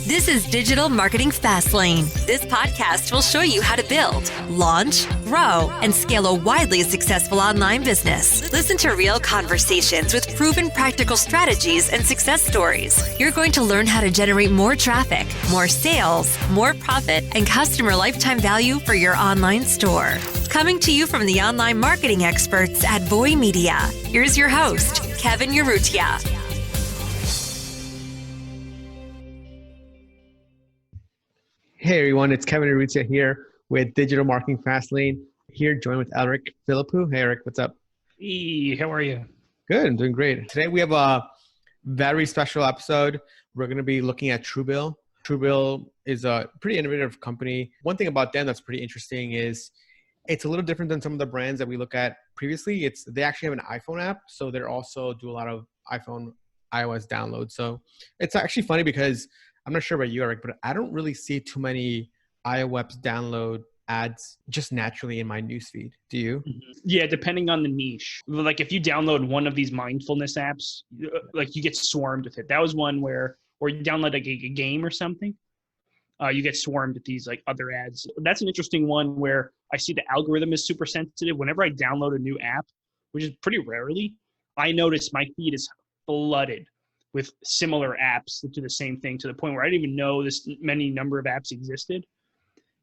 This is Digital Marketing Fastlane. This podcast will show you how to build, launch, grow, and scale a widely successful online business. Listen to real conversations with proven practical strategies and success stories. You're going to learn how to generate more traffic, more sales, more profit, and customer lifetime value for your online store. Coming to you from the online marketing experts at Voy Media, here's your host, Kevin Urrutia. Hey everyone, it's Kevin Urrutia here with Digital Marketing Fastlane. Here joined with Eric Philippou. Hey Eric, what's up? Hey, how are you? Good, I'm doing great. Today we have a very special episode. We're going to be looking at TrueBill. TrueBill is a pretty innovative company. One thing about them that's pretty interesting is it's a little different than some of the brands that we look at previously. They actually have an iPhone app, so they also do a lot of iOS downloads. So it's actually funny because I'm not sure about you, Eric, but I don't really see too many iOS download ads just naturally in my newsfeed. Do you? Yeah, depending on the niche. Like if you download one of these mindfulness apps, like you get swarmed with it. That was one where, or you download like a game or something, you get swarmed with these like other ads. That's an interesting one where I see the algorithm is super sensitive. Whenever I download a new app, which is pretty rarely, I notice my feed is flooded with similar apps that do the same thing, to the point where I didn't even know this many number of apps existed.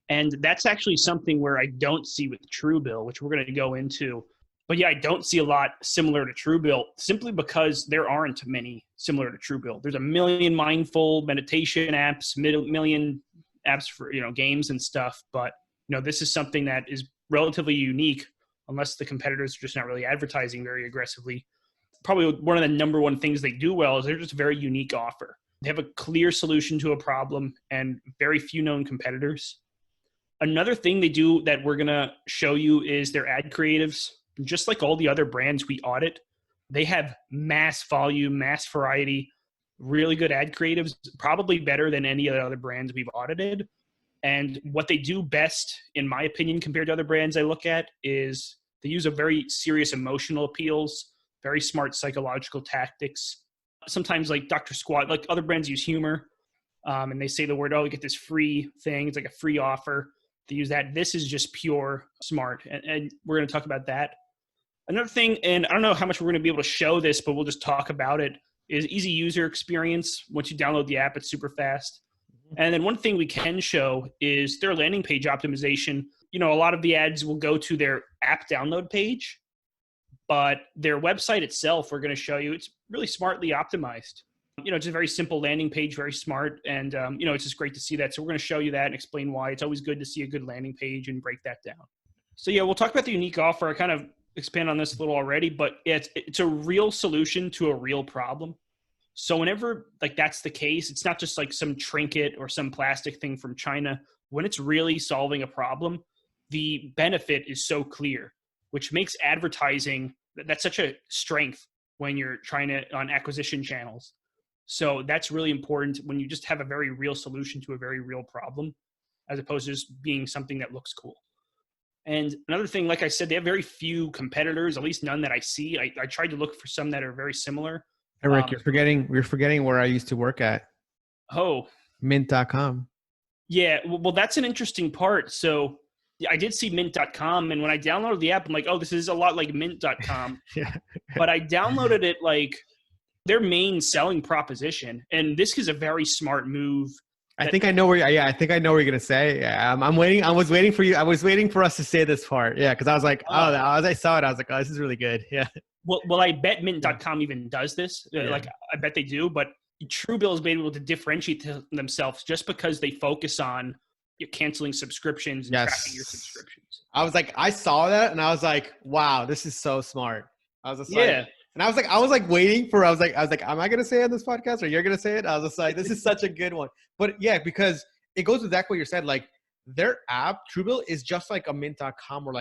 And that's actually something where I don't see with TrueBill, which we're going to go into. But yeah, I don't see a lot similar to TrueBill simply because there aren't many similar to TrueBill. There's a million mindful meditation apps, million apps for, games and stuff. But, this is something that is relatively unique, unless the competitors are just not really advertising very aggressively. Probably one of the number one things they do well is they're just a very unique offer. They have a clear solution to a problem and very few known competitors. Another thing they do that we're going to show you is their ad creatives. Just like all the other brands we audit, they have mass volume, mass variety, really good ad creatives, probably better than any of the other brands we've audited. And what they do best, in my opinion, compared to other brands I look at, is they use a very serious emotional appeals, very smart psychological tactics. Sometimes like Dr. Squat, like other brands use humor, and they say the word, you get this free thing. It's like a free offer. They use that. This is just pure smart. And we're going to talk about that. Another thing, and I don't know how much we're going to be able to show this, but we'll just talk about it, is easy user experience. Once you download the app, it's super fast. And then one thing we can show is their landing page optimization. A lot of the ads will go to their app download page, but their website itself, we're going to show you, it's really smartly optimized. It's a very simple landing page, very smart. And, it's just great to see that. So we're going to show you that and explain why it's always good to see a good landing page and break that down. So yeah, we'll talk about the unique offer. I kind of expand on this a little already, but it's a real solution to a real problem. So whenever like that's the case, it's not just like some trinket or some plastic thing from China. When it's really solving a problem, the benefit is so clear, which makes advertising, that's such a strength when you're trying to on acquisition channels. So that's really important when you just have a very real solution to a very real problem, as opposed to just being something that looks cool. And another thing, like I said, they have very few competitors, at least none that I see. I tried to look for some that are very similar. Eric, you're forgetting where I used to work at. Oh. Mint.com. Yeah, well, that's an interesting part. So I did see mint.com, and when I downloaded the app, I'm like, this is a lot like mint.com. Yeah. But I downloaded it like their main selling proposition, and this is a very smart move. I think I know where you're going to say. Yeah, I'm waiting. I was waiting for you. I was waiting for us to say this part. Yeah, because I was like, as I saw it, I was like, this is really good. Yeah. Well, I bet mint.com even does this. Yeah. Like, I bet they do, but TrueBill has been able to differentiate themselves just because they focus on canceling subscriptions and tracking your subscriptions. I was like, I saw that and I was like, wow, this is so smart. I was just like, and I was like waiting for, I was like, am I going to say it on this podcast or you're going to say it? I was just like, this is such a good one. But yeah, because it goes with exactly what you said. Like their app, TrueBill, is just like a mint.com or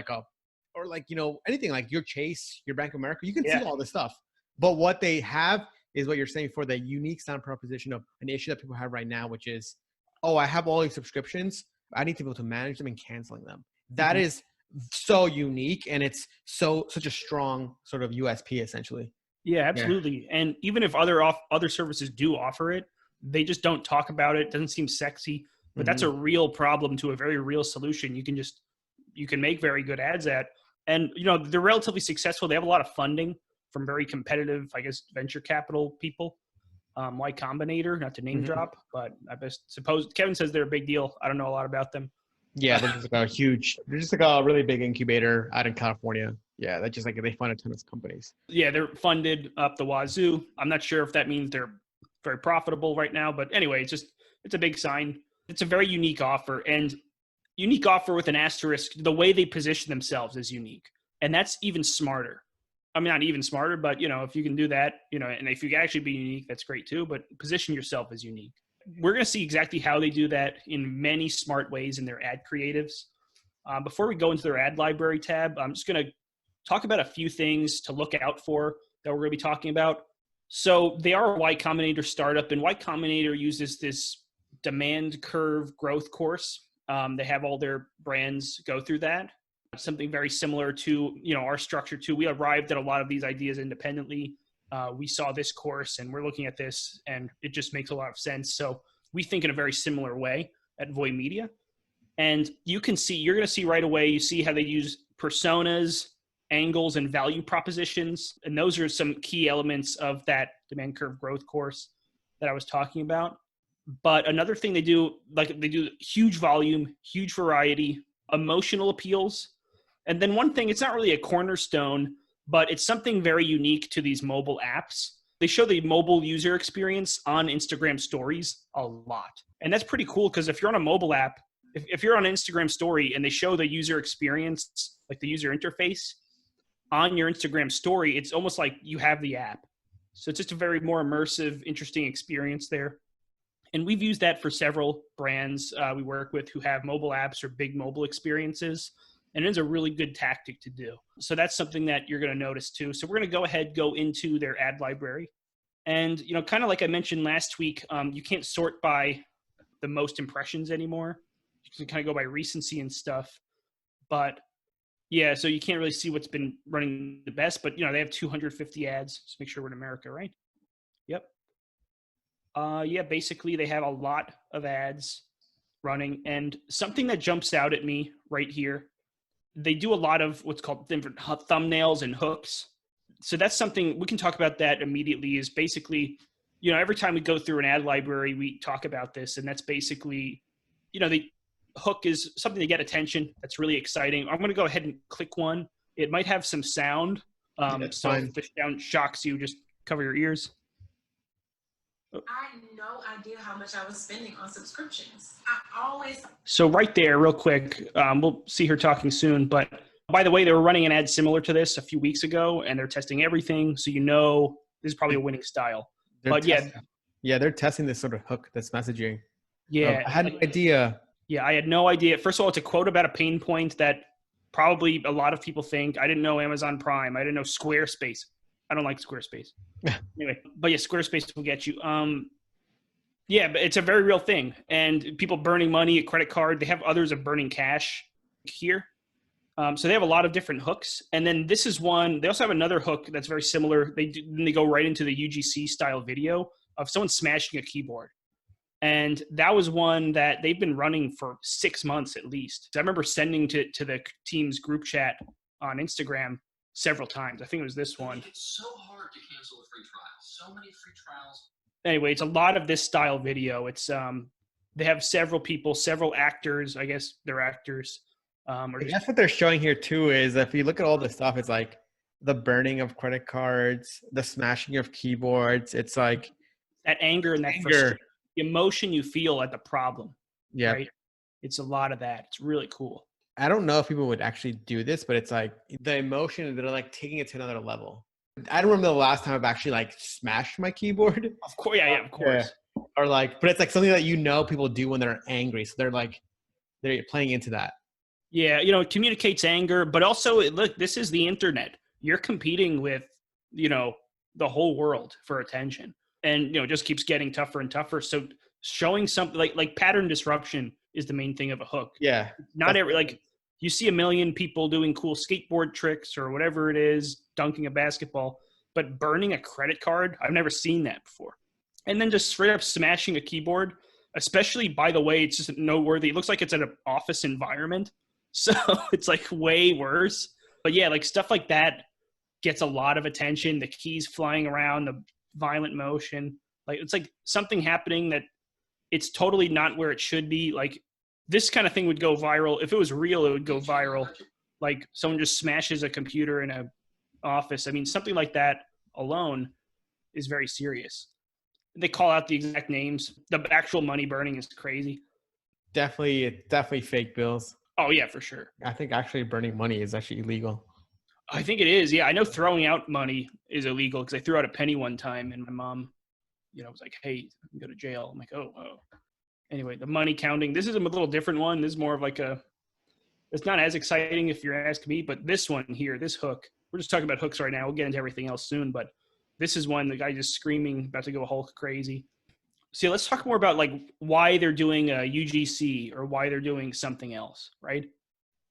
anything like your Chase, your Bank of America. You can see all this stuff. But what they have is what you're saying for the unique sound proposition of an issue that people have right now, which is, I have all these subscriptions. I need to be able to manage them and canceling them. That is so unique, and it's such a strong sort of USP essentially. Yeah, absolutely. Yeah. And even if other services do offer it, They just don't talk about it. It doesn't seem sexy, but that's a real problem to a very real solution. You can make very good ads at, and they're relatively successful. They have a lot of funding from very competitive, I guess, venture capital people. Y Combinator, not to name drop, but I suppose Kevin says they're a big deal. I don't know a lot about them. Yeah, they're just like a really big incubator out in California. Yeah, that's just like they fund a ton of companies. Yeah, they're funded up the wazoo. I'm not sure if that means they're very profitable right now, but anyway, it's a big sign. It's a very unique offer, and unique offer with an asterisk. The way they position themselves is unique, and that's even smarter. I mean, not even smarter, but if you can do that, and if you can actually be unique, that's great too. But position yourself as unique. We're going to see exactly how they do that in many smart ways in their ad creatives. Before we go into their ad library tab, I'm just going to talk about a few things to look out for that we're going to be talking about. So they are a Y Combinator startup, and Y Combinator uses this demand curve growth course. They have all their brands go through that. Something very similar to our structure too. We arrived at a lot of these ideas independently. We saw this course and we're looking at this, and it just makes a lot of sense. So we think in a very similar way at Voy Media. And you're going to see right away, you see how they use personas, angles, and value propositions. And those are some key elements of that demand curve growth course that I was talking about. But another thing they do huge volume, huge variety, emotional appeals. And then one thing, it's not really a cornerstone, but it's something very unique to these mobile apps. They show the mobile user experience on Instagram stories a lot. And that's pretty cool because if you're on a mobile app, if you're on an Instagram story and they show the user experience, like the user interface on your Instagram story, it's almost like you have the app. So it's just a very more immersive, interesting experience there. And we've used that for several brands we work with who have mobile apps or big mobile experiences. And it's a really good tactic to do. So that's something that you're going to notice too. So we're going to go into their ad library. And, kind of like I mentioned last week, you can't sort by the most impressions anymore. You can kind of go by recency and stuff. But yeah, so you can't really see what's been running the best. But, they have 250 ads. Just make sure we're in America, right? Yep. Basically they have a lot of ads running. And something that jumps out at me right here, they do a lot of what's called different thumbnails and hooks. So that's something we can talk about that immediately is basically, every time we go through an ad library, we talk about this. And that's basically, the hook is something to get attention. That's really exciting. I'm going to go ahead and click one. It might have some sound. So fine. if the sound shocks you, just cover your ears. I had no idea how much I was spending on subscriptions. So right there, real quick, we'll see her talking soon. But by the way, they were running an ad similar to this a few weeks ago, and they're testing everything. So this is probably a winning style. They're testing this sort of hook, this messaging. Yeah. I had no idea. Yeah, I had no idea. First of all, it's a quote about a pain point that probably a lot of people think. I didn't know Amazon Prime. I didn't know Squarespace. I don't like Squarespace. Anyway, but yeah, Squarespace will get you. But it's a very real thing. And people burning money, a credit card, they have others of burning cash here. So they have a lot of different hooks. And then this is one, they also have another hook that's very similar. They go right into the UGC style video of someone smashing a keyboard. And that was one that they've been running for 6 months at least. I remember sending to the team's group chat on Instagram several times. I think it was this one. It's so hard to cancel a free trial. So many free trials. Anyway, it's a lot of this style video. It's they have several people, several actors. I guess they're actors. That's what they're showing here too. Is if you look at all the stuff, it's like the burning of credit cards, the smashing of keyboards. It's like that anger and that frustration, the emotion you feel at the problem. Yeah, right? It's a lot of that. It's really cool. I don't know if people would actually do this, but it's like the emotion, they're like taking it to another level. I don't remember the last time I've actually like smashed my keyboard. Of course, yeah, of course. Yeah. Or like, but it's like something that people do when they're angry. So they're playing into that. Yeah, it communicates anger, but also look, this is the internet. You're competing with, the whole world for attention, and it just keeps getting tougher and tougher. So showing something like pattern disruption is the main thing of a hook. Yeah. Not every you see a million people doing cool skateboard tricks or whatever it is, dunking a basketball, but burning a credit card, I've never seen that before. and then just straight up smashing a keyboard, especially, by the way, it's just noteworthy. It looks like it's in an office environment. So it's like way worse. But yeah, like stuff like that gets a lot of attention. The keys flying around, the violent motion. Like it's like something happening that it's totally not where it should be. Like this kind of thing would go viral. If it was real, it would go viral. Like someone just smashes a computer in a office. I mean, something like that alone is very serious. They call out the exact names. The actual money burning is crazy. Definitely fake bills. Oh yeah, for sure. I think actually burning money is actually illegal. I think it is. Yeah, I know throwing out money is illegal because I threw out a penny one time and my mom, was like, "Hey, go to jail." I'm like, "Oh." Anyway, the money counting. This is a little different one. This is more of like it's not as exciting if you're asking me, but this one here, this hook. We're just talking about hooks right now. We'll get into everything else soon, but this is one, the guy just screaming, about to go Hulk crazy. So let's talk more about like why they're doing a UGC or why they're doing something else, right?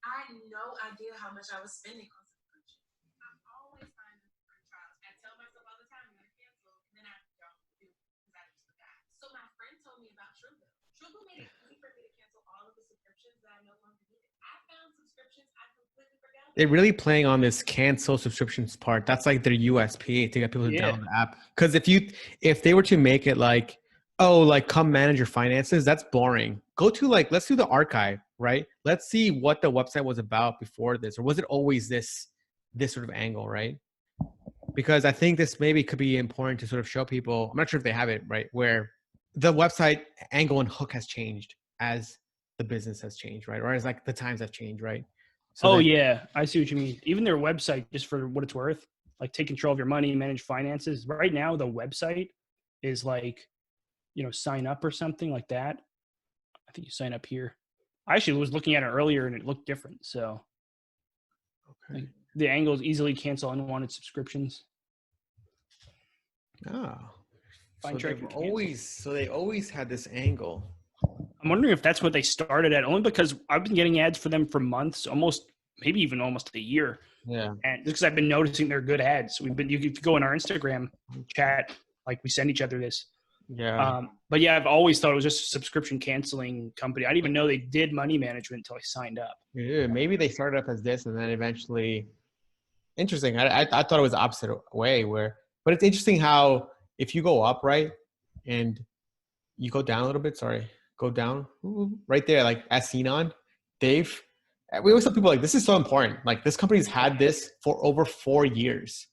I had no idea how much I was spending on subscription. I'm always finding free trials. I tell myself all the time, I'm going to cancel, and then I don't do it because I just forgot. So my friend told me about TrueBill. TrueBill made it easy for me to cancel all of the subscriptions that I no longer needed. I found subscriptions I completely forgot. They're really playing on this cancel subscriptions part. That's like their USP to get people to download the app. Because if they were to make it like, oh, like come manage your finances, that's boring. Go to like, let's do the archive, right? Let's see what the website was about before this, or was it always this sort of angle, right? Because I think this maybe could be important to sort of show people. I'm not sure if they have it, right? Where the website angle and hook has changed as the business has changed, right? Or as like the times have changed, right? So yeah, I see what you mean. Even their website, just for what it's worth, like take control of your money, manage finances. Right now, the website is like, sign up or something like that. I think you sign up here. I actually was looking at it earlier and it looked different. So like, the angles easily cancel unwanted subscriptions. Oh, Find so they always had this angle. I'm wondering if that's what they started at, only because I've been getting ads for them for months, maybe even almost a year. Yeah. And just because I've been noticing they're good ads. You could go in our Instagram chat, like we send each other this. Yeah. But yeah, I've always thought it was just a subscription canceling company. I didn't even know they did money management until I signed up. Yeah, maybe they started up as this and then eventually. Interesting. I thought it was the opposite way but it's interesting how if you go up, right, and you go down a little bit, go down right there, like as seen on Dave. We always tell people like, this is so important. Like this company's had this for over 4 years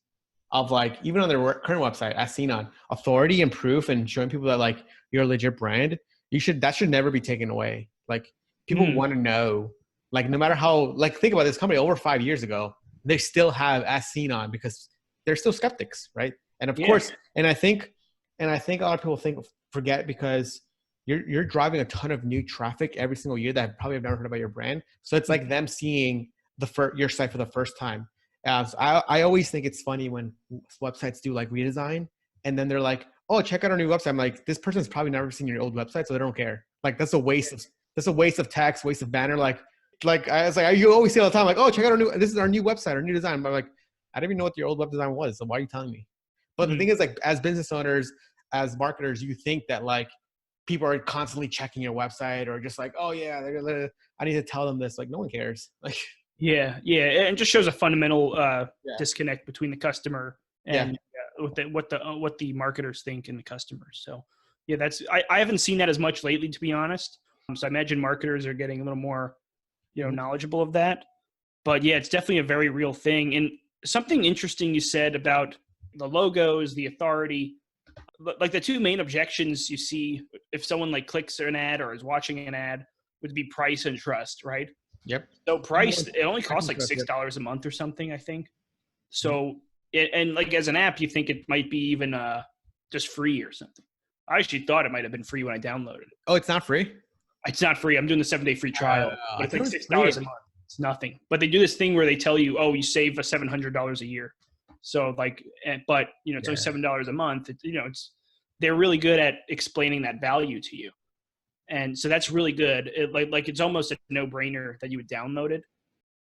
of like, even on their current website, as seen on authority and proof and showing people that like you're a legit brand. That should never be taken away. Like people want to know, like no matter how, like think about this company over 5 years ago, they still have as seen on because they're still skeptics. Right. And of course, and I think a lot of people forget because you're driving a ton of new traffic every single year that probably have never heard about your brand. So it's like them seeing your site for the first time. So I always think it's funny when websites do like redesign and then they're like, oh, check out our new website. I'm like, this person's probably never seen your old website, so they don't care. Like that's a waste of text, waste of banner. Like I was like, you always say all the time, like, oh, check out this is our new website, our new design. But I'm like, I didn't even know what your old web design was. So why are you telling me? But the thing is, like, as business owners, as marketers, you think that like people are constantly checking your website or just like, oh yeah, I need to tell them this. Like no one cares. Like. Yeah, it just shows a fundamental disconnect between the customer and what the marketers think and the customers. So yeah, I haven't seen that as much lately, to be honest. So I imagine marketers are getting a little more, knowledgeable of that. But yeah, it's definitely a very real thing. And something interesting you said about the logos, the authority, like the two main objections you see if someone like clicks an ad or is watching an ad would be price and trust, right? Yep. So price, it only costs like $6 a month or something, I think. So, and like as an app, you think it might be even just free or something. I actually thought it might have been free when I downloaded it. Oh, it's not free? It's not free. I'm doing the 7-day free trial, but it's like $6 a month. It's nothing. But they do this thing where they tell you, oh, you save $700 a year. So like, but it's only $7 a month. They're really good at explaining that value to you. And so that's really good. It's almost a no-brainer that you would download it.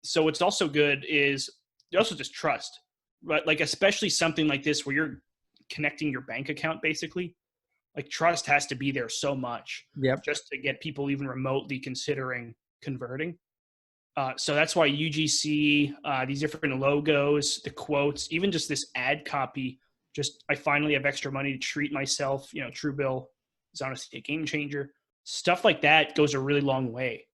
So what's also good is you also just trust, right? Like especially something like this where you're connecting your bank account basically. Like trust has to be there so much just to get people even remotely considering converting. So that's why UGC, these different logos, the quotes, even just this ad copy, I finally have extra money to treat myself. TrueBill is honestly a game changer. Stuff like that goes a really long way.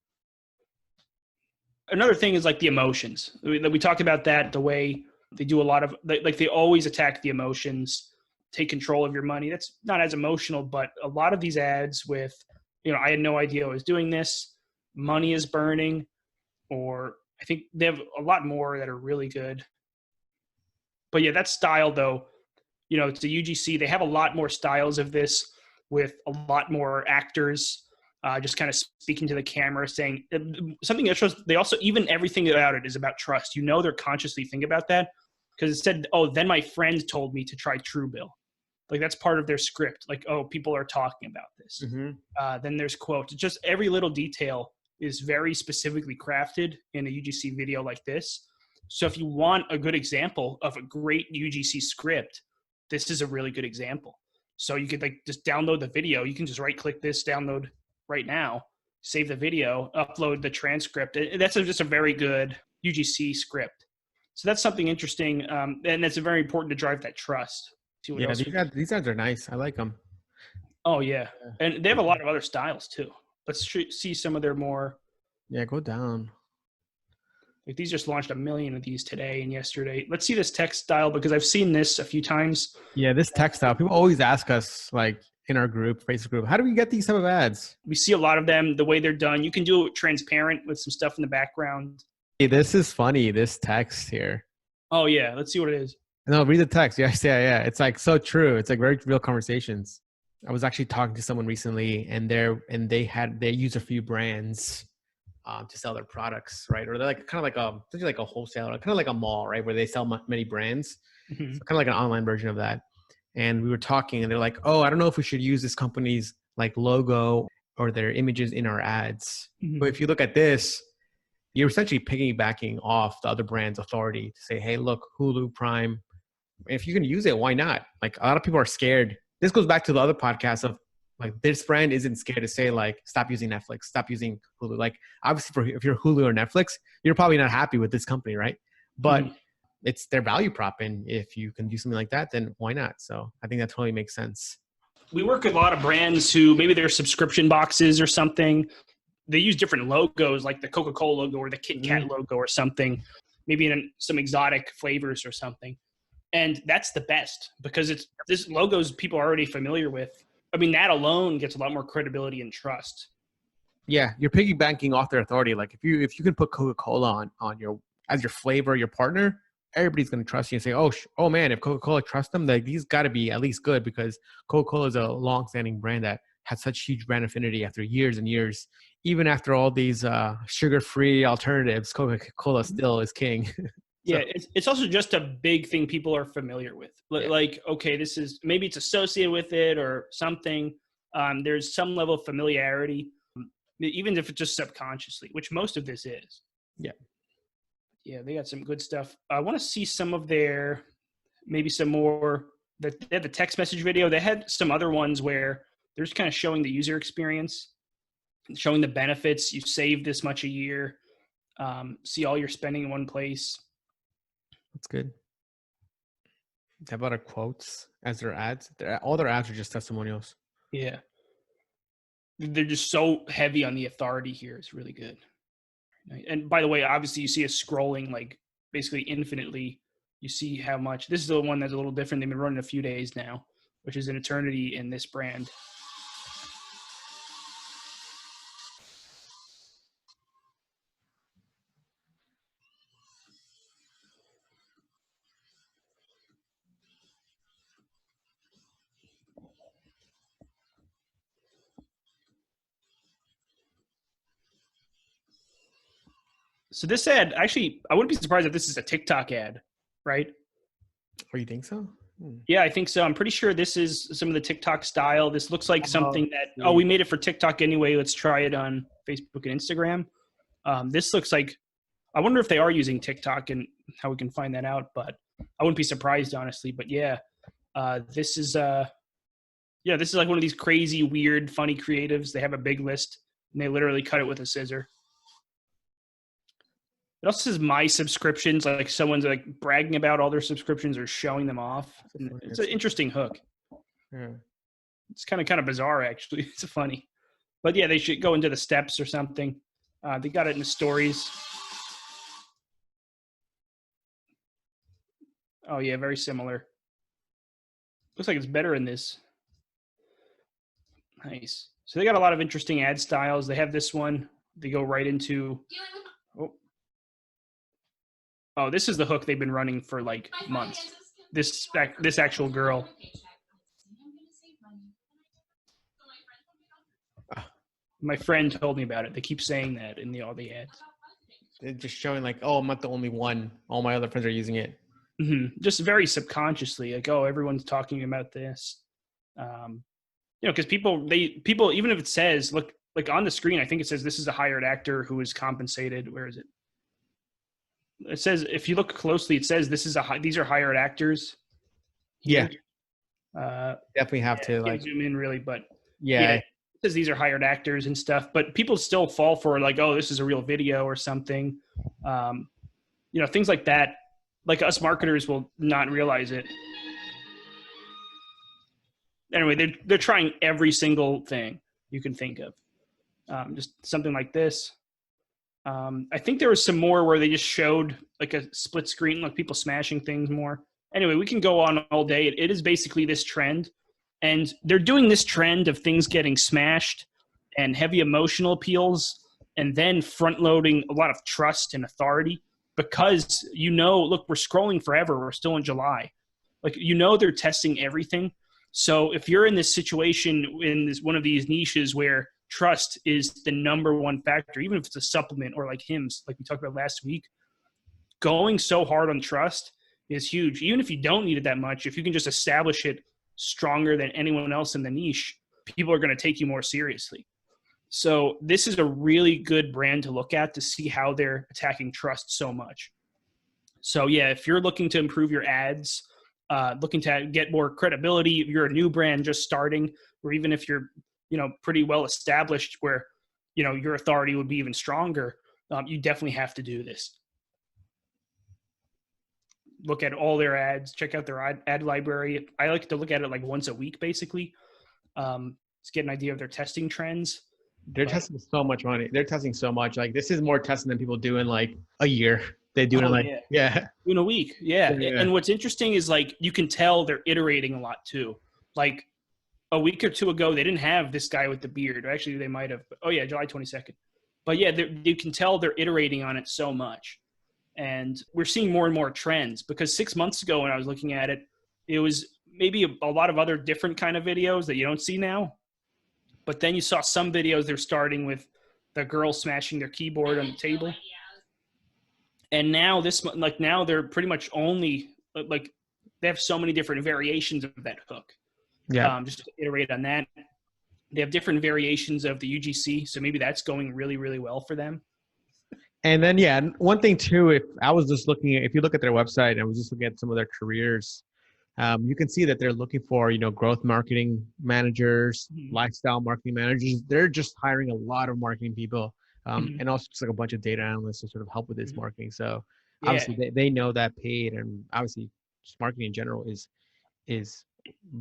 Another thing is like the emotions. We talked about that, the way they do a lot of, like they always attack the emotions, take control of your money. That's not as emotional, but a lot of these ads with, I had no idea I was doing this, money is burning, or I think they have a lot more that are really good. But yeah, that style though, it's the UGC. They have a lot more styles of this with a lot more actors just kind of speaking to the camera, saying something that shows they also, even everything about it is about trust. They're consciously thinking about that because it said, oh, then my friend told me to try TrueBill. Like that's part of their script. Like, oh, people are talking about this. Then there's quotes. Just every little detail is very specifically crafted in a UGC video like this. So if you want a good example of a great UGC script, this is a really good example. So you could just download the video. You can just right click this, download right now, save the video, upload the transcript. That's just a very good UGC script. So that's something interesting. And that's very important to drive that trust. These ads are nice. I like them. Oh yeah. And they have a lot of other styles too. Let's see some of their more. Yeah, go down. Like these just launched 1 million of these today and yesterday. Let's see this text style because I've seen this a few times. Yeah, this text style. People always ask us like in our group, Facebook group, how do we get these type of ads? We see a lot of them, the way they're done. You can do it transparent with some stuff in the background. Hey, this is funny, this text here. Oh yeah, let's see what it is. No, read the text. Yeah. It's like so true. It's like very real conversations. I was actually talking to someone recently and they use a few brands to sell their products, right? Or they're like kind of like a wholesaler, kind of like a mall, right? Where they sell many brands. So kind of like an online version of that. And we were talking and they're like, oh, I don't know if we should use this company's like logo or their images in our ads. But if you look at this, you're essentially piggybacking off the other brand's authority to say, hey, look, Hulu, Prime, if you can use it, why not? Like a lot of people are scared. This goes back to the other podcast of like this brand isn't scared to say like, stop using Netflix, stop using Hulu. Like obviously if you're Hulu or Netflix, you're probably not happy with this company, right? But it's their value prop. And if you can do something like that, then why not? So I think that totally makes sense. We work with a lot of brands who maybe they're subscription boxes or something. They use different logos like the Coca-Cola logo or the Kit Kat logo or something, maybe in some exotic flavors or something. And that's the best because this logos people are already familiar with. I mean, that alone gets a lot more credibility and trust. Yeah, you're piggybacking off their authority. Like if you can put Coca-Cola on your as your flavor, your partner, everybody's going to trust you and say, oh man, if Coca-Cola trusts them, like these got to be at least good because Coca-Cola is a long-standing brand that has such huge brand affinity after years and years. Even after all these sugar-free alternatives, Coca-Cola still is king. So. Yeah, it's also just a big thing people are familiar with. Like, okay, this is maybe it's associated with it or something. There's some level of familiarity, even if it's just subconsciously, which most of this is. Yeah, they got some good stuff. I want to see some of their, maybe some more. They had the text message video. They had some other ones where they're just kind of showing the user experience, showing the benefits. You save this much a year. See all your spending in one place. That's good. How about our quotes as their ads? All their ads are just testimonials. Yeah. They're just so heavy on the authority here. It's really good. And by the way, obviously you see us scrolling like basically infinitely. You see how much. This is the one that's a little different. They've been running a few days now, which is an eternity in this brand. So this ad, actually, I wouldn't be surprised if this is a TikTok ad, right? Oh, you think so? Yeah, I think so. I'm pretty sure this is some of the TikTok style. This looks like something that, we made it for TikTok anyway. Let's try it on Facebook and Instagram. This looks like, I wonder if they are using TikTok and how we can find that out, but I wouldn't be surprised, honestly. But yeah, this is Yeah, this is like one of these crazy, weird, funny creatives. They have a big list, and they literally cut it with a scissor. It also says my subscriptions, like someone's like bragging about all their subscriptions or showing them off. And it's an interesting hook. Yeah. It's kind of bizarre, actually. It's funny. But yeah, they should go into the steps or something. They got it in the stories. Oh, yeah, very similar. Looks like it's better in this. Nice. So they got a lot of interesting ad styles. They have this one. They go right into... Oh, this is the hook they've been running for like months. This actual girl. My friend told me about it. They keep saying that in all the ads. They're just showing like, oh, I'm not the only one. All my other friends are using it. Mm-hmm. Just very subconsciously, like, oh, everyone's talking about this. Because people, even if it says, look, like on the screen, I think it says this is a hired actor who is compensated. Where is it? It says, if you look closely, it says these are hired actors. Yeah. Definitely have to like zoom in really, but yeah. It says these are hired actors and stuff, but people still fall for like, oh, this is a real video or something. Things like that. Like us marketers will not realize it. Anyway, they're trying every single thing you can think of. Just something like this. I think there was some more where they just showed like a split screen, like people smashing things more. Anyway, we can go on all day. It is basically this trend. And they're doing this trend of things getting smashed and heavy emotional appeals and then front loading a lot of trust and authority because, look, we're scrolling forever. We're still in July. Like, they're testing everything. So if you're in this situation in one of these niches where trust is the number one factor, even if it's a supplement or like hymns, like we talked about last week, going so hard on trust is huge. Even if you don't need it that much, if you can just establish it stronger than anyone else in the niche, people are going to take you more seriously. So this is a really good brand to look at to see how they're attacking trust so much. So yeah, if you're looking to improve your ads, looking to get more credibility, if you're a new brand just starting, or even if you're pretty well established where your authority would be even stronger, you definitely have to do this. Look at all their ads, check out their ad library. I like to look at it like once a week, basically, to get an idea of their testing trends. They're testing so much money. They're testing so much. Like this is more testing than people do in like a year. They do it in a week. Yeah. And what's interesting is like you can tell they're iterating a lot too. Like a week or two ago, they didn't have this guy with the beard. Actually, they might have. Oh yeah, July 22nd. But yeah, you can tell they're iterating on it so much. And we're seeing more and more trends because 6 months ago when I was looking at it, it was maybe a lot of other different kind of videos that you don't see now. But then you saw some videos, they're starting with the girl smashing their keyboard on the table. And now now they're pretty much only like they have so many different variations of that hook. Yeah. Just to iterate on that. They have different variations of the UGC. So maybe that's going really, really well for them. And then, one thing too, if you look at their website and I was just looking at some of their careers, you can see that they're looking for, growth marketing managers, lifestyle marketing managers. They're just hiring a lot of marketing people, and also just like a bunch of data analysts to sort of help with this marketing. So obviously they know that paid, and obviously just marketing in general is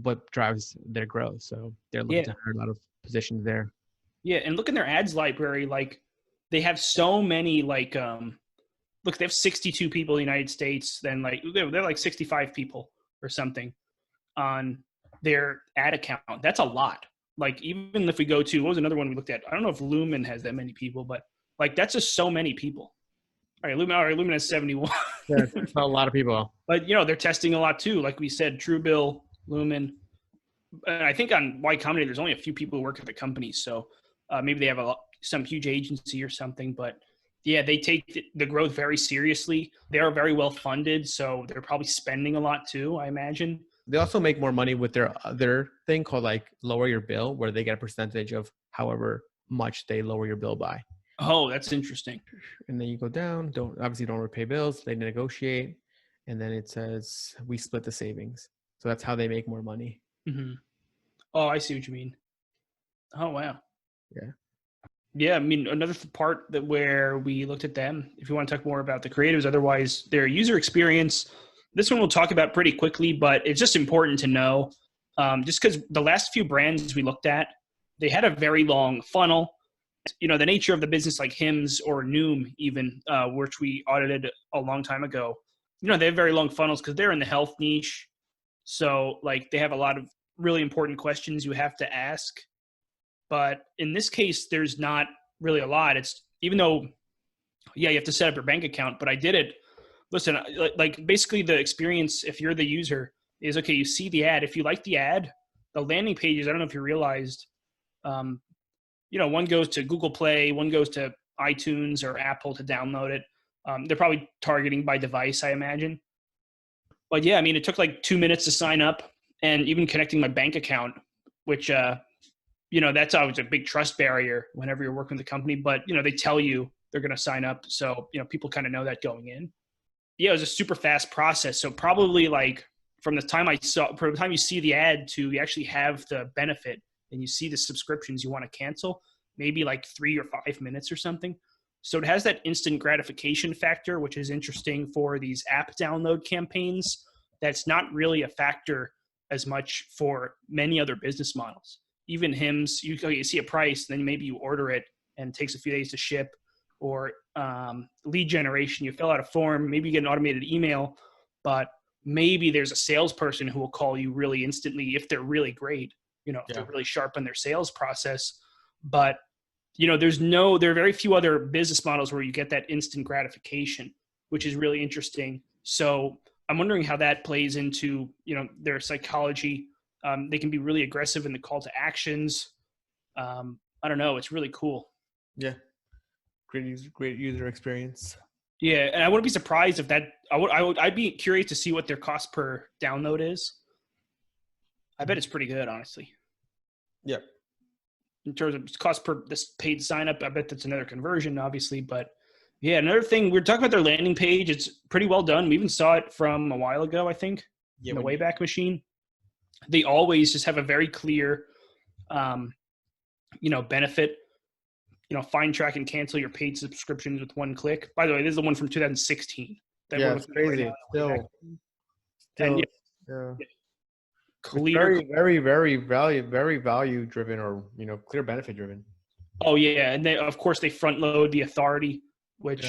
what drives their growth. So they're looking to hire a lot of positions there. Yeah. And look in their ads library, like, they have so many, like, look, they have 62 people in the United States. Then, like, they're like 65 people or something on their ad account. That's a lot. Like, even if we go to, what was another one we looked at? I don't know if Lumen has that many people, but, like, that's just so many people. All right, Lumen has 71. Yeah, that's a lot of people. But, they're testing a lot, too. Like we said, TrueBill, Lumen. And I think on Y Combinator, there's only a few people who work at the company. So maybe they have some huge agency or something, but yeah, they take the growth very seriously. They are very well funded, so they're probably spending a lot too, I imagine. They also make more money with their other thing called like lower your bill, where they get a percentage of however much they lower your bill by. Oh, that's interesting. And then you go down, don't repay bills, they negotiate, and then it says we split the savings. So that's how they make more money. Mm-hmm. Oh, I see what you mean. Oh, wow. Yeah. Yeah, I mean, another part that where we looked at them, if you want to talk more about the creatives, otherwise their user experience, this one we'll talk about pretty quickly, but it's just important to know, just because the last few brands we looked at, they had a very long funnel. You know, the nature of the business like Hims or Noom even, which we audited a long time ago, you know, they have very long funnels because they're in the health niche. So like they have a lot of really important questions you have to ask. But in this case, there's not really a lot. It's even though, yeah, you have to set up your bank account, but I did it. Listen, like basically the experience, if you're the user, is okay, you see the ad. If you like the ad, the landing pages, I don't know if you realized, um, you know, one goes to Google Play, one goes to iTunes or Apple to download it. They're probably targeting by device, I imagine. But yeah, I mean, it took like 2 minutes to sign up, and even connecting my bank account, which, you know, that's always a big trust barrier whenever you're working with a company. But, you know, they tell you they're going to sign up. So, you know, people kind of know that going in. Yeah, it was a super fast process. So probably like from the time from the time you see the ad to you actually have the benefit and you see the subscriptions you want to cancel, maybe like 3 or 5 minutes or something. So it has that instant gratification factor, which is interesting for these app download campaigns. That's not really a factor as much for many other business models. Even Hims, you see a price, then maybe you order it and it takes a few days to ship. Or lead generation, you fill out a form, maybe you get an automated email, but maybe there's a salesperson who will call you really instantly if they're really great, you know, if they're really sharp in their sales process. But, you know, there are very few other business models where you get that instant gratification, which is really interesting. So I'm wondering how that plays into, you know, their psychology. They can be really aggressive in the call to actions. I don't know. It's really cool. Yeah. Great user experience. Yeah, and I wouldn't be surprised if that. I'd be curious to see what their cost per download is. I bet it's pretty good, honestly. Yeah. In terms of cost per this paid sign up, I bet that's another conversion, obviously. But yeah, another thing, we're talking about their landing page. It's pretty well done. We even saw it from a while ago, I think, in the Wayback Machine. They always just have a very clear, you know, benefit. You know, find, track, and cancel your paid subscriptions with one click. By the way, this is the one from 2016. Yeah, it's crazy. Right Still, and yeah. Clear. Very value driven, or, you know, clear benefit driven. Oh yeah, and they, of course, they front load the authority, which I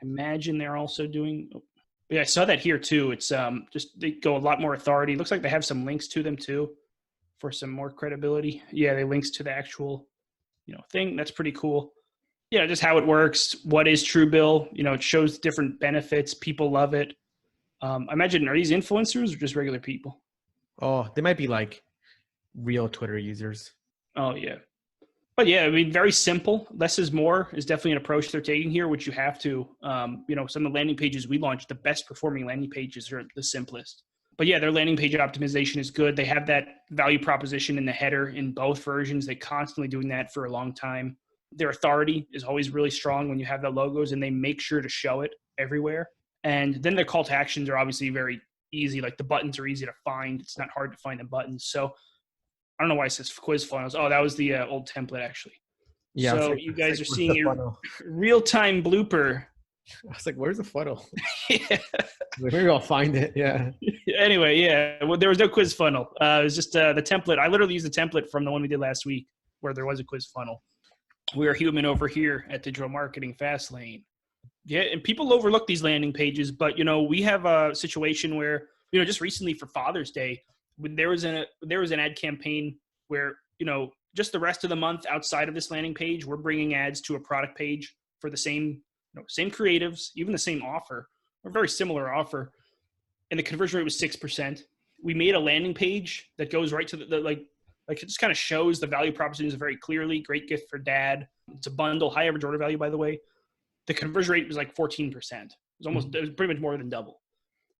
imagine they're also doing. Yeah, I saw that here too. It's just they go a lot more authority. Looks like they have some links to them too, for some more credibility. Yeah, they links to the actual, you know, thing. That's pretty cool. Yeah, just how it works. What is TrueBill? You know, it shows different benefits. People love it. I imagine, are these influencers or just regular people? Oh, they might be like real Twitter users. Oh yeah. But yeah, I mean, very simple. Less is more is definitely an approach they're taking here, which you have to. You know, some of the landing pages we launched, the best performing landing pages are the simplest. But yeah, their landing page optimization is good. They have that value proposition in the header in both versions. They're constantly doing that for a long time. Their authority is always really strong when you have the logos, and they make sure to show it everywhere. And then their call to actions are obviously very easy. Like the buttons are easy to find. It's not hard to find the buttons. So I don't know why it says quiz funnels. Oh, that was the old template, actually. Yeah. So like, you guys are seeing a real-time blooper. I was like, where's the funnel? Yeah. Maybe I'll find it. Yeah. Anyway, yeah. Well, there was no quiz funnel. It was just the template. I literally used the template from the one we did last week where there was a quiz funnel. We are human over here at Digital Marketing Fastlane. Yeah, and people overlook these landing pages, but, you know, we have a situation where, you know, just recently for Father's Day, there was an ad campaign where, you know, just the rest of the month outside of this landing page, we're bringing ads to a product page for the same, you know, same creatives, even the same offer, or very similar offer, and the conversion rate was 6%. We made a landing page that goes right to the like it just kind of shows the value propositions very clearly. Great gift for dad. It's a bundle, high average order value, by the way. The conversion rate was like 14%. It was pretty much more than double.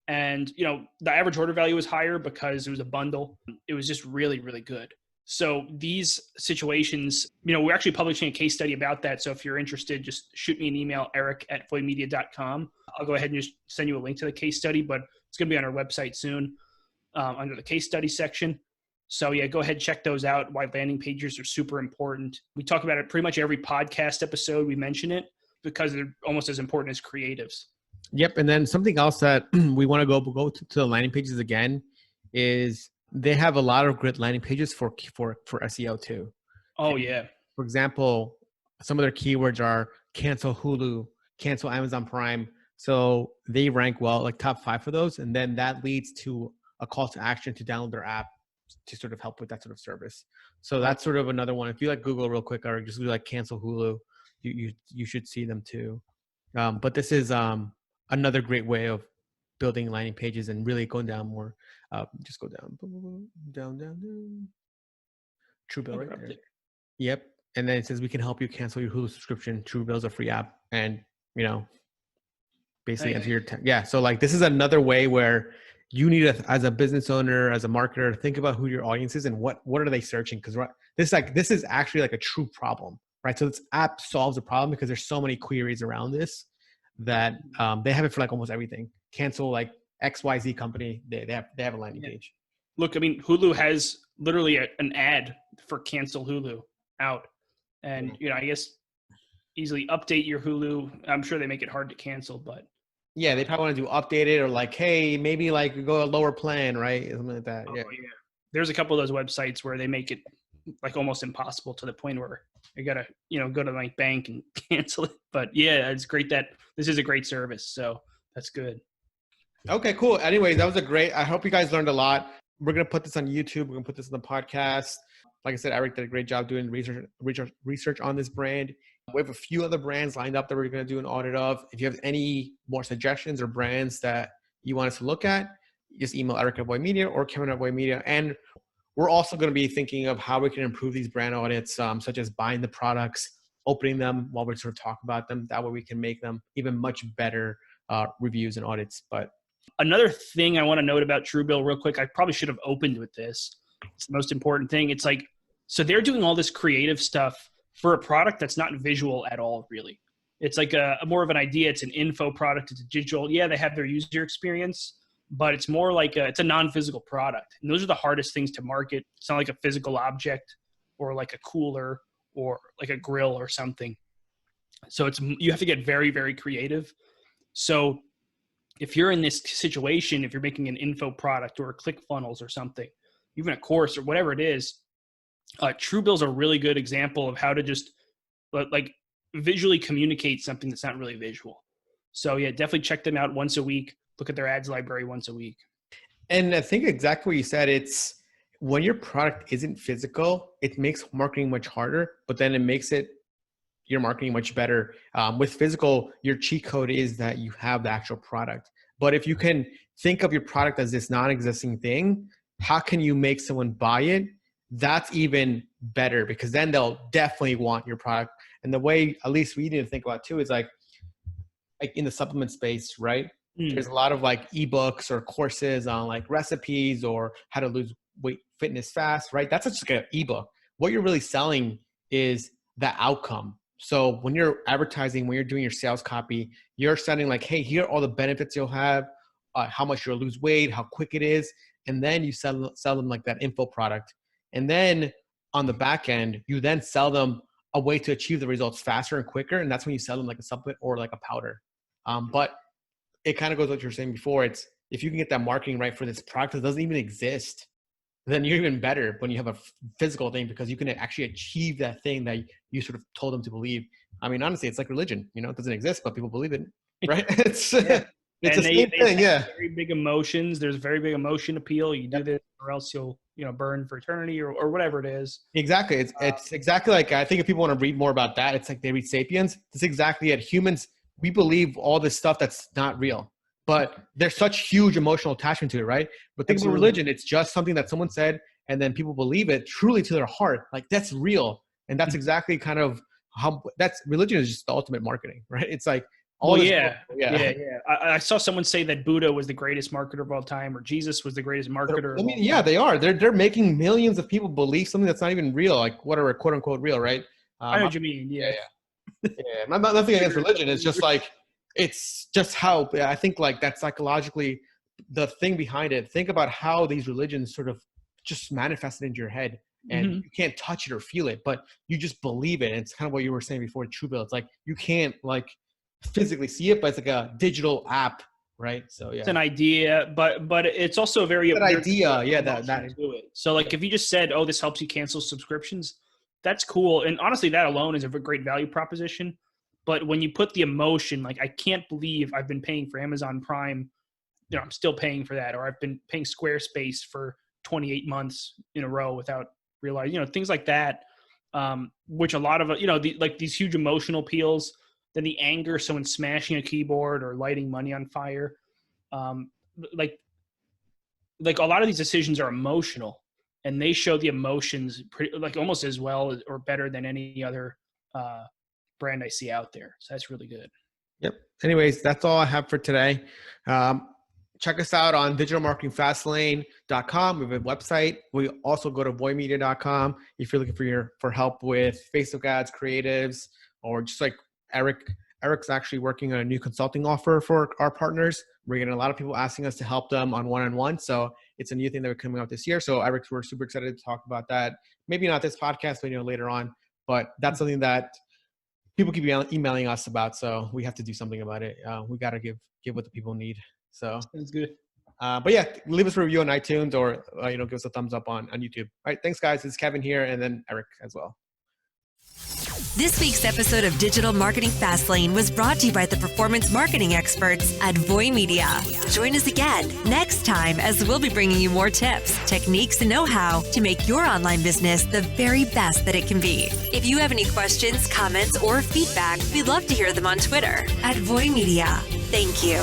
And, you know, the average order value was higher because it was a bundle. It was just really, really good. So these situations, you know, we're actually publishing a case study about that. So if you're interested, just shoot me an email, eric@voymedia.com. I'll go ahead and just send you a link to the case study, but it's going to be on our website soon under the case study section. So yeah, go ahead, check those out. Why landing pages are super important. We talk about it pretty much every podcast episode. We mention it because they're almost as important as creatives. Yep. And then something else that we want to go to the landing pages again is they have a lot of great landing pages for SEO too. Oh yeah. For example, some of their keywords are cancel Hulu, cancel Amazon Prime. So they rank well, like top 5 for those. And then that leads to a call to action to download their app to sort of help with that sort of service. So that's sort of another one. If you like Google real quick or just do like cancel Hulu, you should see them too. But this is another great way of building landing pages and really going down more. Just go down. TrueBill right there. Yep. And then it says we can help you cancel your Hulu subscription. TrueBill is a free app, and basically enter your So like this is another way where you need as a business owner, as a marketer, think about who your audience is and what are they searching, because this is actually like a true problem, right? So this app solves a problem because there's so many queries around this that they have it for like almost everything. Cancel like XYZ company, they have a landing page. Look, I mean, Hulu has literally an ad for cancel Hulu out, and I guess easily update your Hulu. I'm sure they make it hard to cancel, but yeah, they probably want to do update it or like, hey, maybe like go a lower plan, right? Something like that. Yeah. There's a couple of those websites where they make it like almost impossible to the point where you gotta, go to my bank and cancel it. But yeah, it's great that this is a great service. So that's good. Okay, cool. Anyways, that was I hope you guys learned a lot. We're going to put this on YouTube. We're going to put this on the podcast. Like I said, Eric did a great job doing research on this brand. We have a few other brands lined up that we're going to do an audit of. If you have any more suggestions or brands that you want us to look at, just email Eric at Voy Media or Kevin at Voy Media. And we're also going to be thinking of how we can improve these brand audits, such as buying the products, opening them while we sort of talk about them. That way we can make them even much better reviews and audits. But another thing I want to note about TrueBill real quick, I probably should have opened with this. It's the most important thing. It's like, so they're doing all this creative stuff for a product that's not visual at all, really. It's like a more of an idea. It's an info product. It's a digital. Yeah, they have their user experience, but it's more like it's a non-physical product. And those are the hardest things to market. It's not like a physical object or like a cooler or like a grill or something. So you have to get very, very creative. So if you're in this situation, if you're making an info product or a ClickFunnels or something, even a course or whatever it is, TrueBill is a really good example of how to just like visually communicate something that's not really visual. So yeah, definitely check them out once a week. Look at their ads library once a week. And I think exactly what you said, it's when your product isn't physical, it makes marketing much harder, but then it makes your marketing much better. With physical, your cheat code is that you have the actual product. But if you can think of your product as this non-existing thing, how can you make someone buy it? That's even better, because then they'll definitely want your product. And the way, at least we need to think about too, is like in the supplement space, right? There's a lot of like ebooks or courses on like recipes or how to lose weight fitness fast, right? That's just like an ebook. What you're really selling is the outcome. So when you're advertising, when you're doing your sales copy, you're sending like, hey, here are all the benefits you'll have, how much you'll lose weight, how quick it is. And then you sell them like that info product. And then on the back end, you then sell them a way to achieve the results faster and quicker. And that's when you sell them like a supplement or like a powder. But it kind of goes what you were saying before. It's if you can get that marketing right for this product that doesn't even exist, then you're even better when you have a physical thing, because you can actually achieve that thing that you sort of told them to believe. I mean, honestly, it's like religion. It doesn't exist, but people believe it, right? It's the same thing. Yeah. Very big emotions. There's very big emotion appeal. You do this or else you'll, burn for eternity or whatever it is. Exactly. It's exactly like, I think if people want to read more about that, it's like they read Sapiens. It's exactly it. Humans, we believe all this stuff that's not real, but there's such huge emotional attachment to it, right? But think about religion. It's just something that someone said, and then people believe it truly to their heart. Like that's real. And that's exactly kind of how religion is just the ultimate marketing, right? It's like, I saw someone say that Buddha was the greatest marketer of all time, or Jesus was the greatest marketer. I mean, yeah, they are. They're making millions of people believe something that's not even real, like what are quote unquote real, right? I know what you mean. Yeah. I'm not nothing against religion. It's just like, it's just how I think like that's psychologically the thing behind it. Think about how these religions sort of just manifested into your head, and you can't touch it or feel it, but you just believe it. And it's kind of what you were saying before, TrueBill. It's like you can't like physically see it, but it's like a digital app, right? So yeah, it's an idea, but it's also very an idea. Yeah, that do it. So like if you just said, oh, this helps you cancel subscriptions, that's cool. And honestly, that alone is a great value proposition. But when you put the emotion, like I can't believe I've been paying for Amazon Prime, you know, I'm still paying for that, or I've been paying Squarespace for 28 months in a row without realizing, you know, things like that, which a lot of, you know, like these huge emotional appeals, then the anger, someone smashing a keyboard or lighting money on fire. Like a lot of these decisions are emotional, and they show the emotions like almost as well or better than any other brand I see out there. So that's really good. Yep. Anyways, that's all I have for today. Check us out on digitalmarketingfastlane.com. We have a website. We also go to voymedia.com if you're looking for help with Facebook ads, creatives, or just like Eric's actually working on a new consulting offer for our partners. We're getting a lot of people asking us to help them on one-on-one. So it's a new thing that we're coming out this year. So Eric, we're super excited to talk about that. Maybe not this podcast, but later on. But that's something that people keep emailing us about. So we have to do something about it. We got to give what the people need. So that's good. But yeah, leave us a review on iTunes or give us a thumbs up on YouTube. All right, thanks guys. It's Kevin here, and then Eric as well. This week's episode of Digital Marketing Fastlane was brought to you by the performance marketing experts at Voy Media. Join us again next time as we'll be bringing you more tips, techniques, and know-how to make your online business the very best that it can be. If you have any questions, comments, or feedback, we'd love to hear them on Twitter at Voy Media. Thank you.